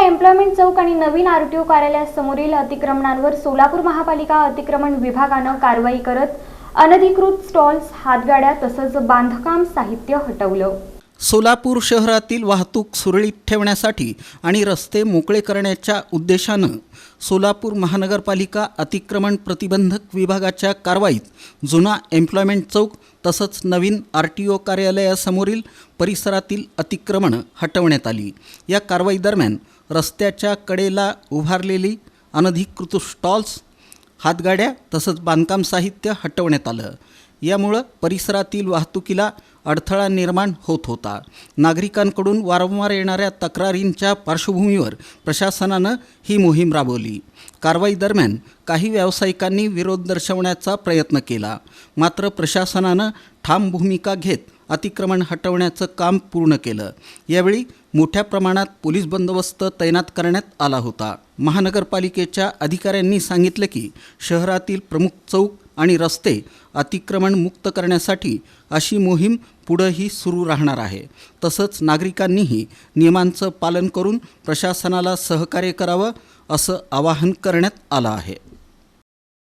Employment चौक आणि नवीन RTO कार्यालयासमोरील अतिक्रमणांवर Solapur महापालिका अतिक्रमण विभागाने कारवाई करत अनधिकृत स्टॉल्स, हातगाड्या तसंच बांधकाम साहित्य हटवलं। सोलापूर शहरातील वाहतूक सुरळीत ठेवण्यासाठी आणि रस्ते मोकळे करण्याच्या उद्देशाने सोलापूर महानगरपालिका अतिक्रमण प्रतिबंधक विभागाच्या कारवाईत जुना एम्प्लॉयमेंट चौक तसंच नवीन आरटीओ कार्यालयासमोरील परिसरातील अतिक्रमण हटवण्यात आली। या कारवाई दरम्यान रस्त्याच्या कडेला उभारलेली अनधिकृत स्टॉल्स, हातगाड्या तसंच बांधकाम साहित्य हटवण्यात आलं। यामुळे परिसरातील वाहतुकीला अडथळा निर्माण होत होता। नागरिकांकडून वारंवार येणाऱ्या तक्रारींच्या पार्श्वभूमीवर प्रशासनानं ही मोहीम राबवली। कारवाई दरम्यान काही व्यावसायिकांनी विरोध दर्शवण्याचा प्रयत्न केला, मात्र प्रशासनानं ठाम भूमिका घेत अतिक्रमण हटवण्याचं काम पूर्ण केलं। यावेळी मोठ्या प्रमाणात पोलीस बंदोबस्त तैनात करण्यात आला होता। महानगरपालिकेच्या अधिकाऱ्यांनी सांगितलं की शहरातील प्रमुख चौक आणि रस्ते अतिक्रमण मुक्त करण्यासाठी अशी मोहीम पुढेही सुरू राहणार आहे। तसंच नागरिकांनीही नियमांचं पालन करून प्रशासनाला सहकार्य करावं असं आवाहन करण्यात आलं आहे।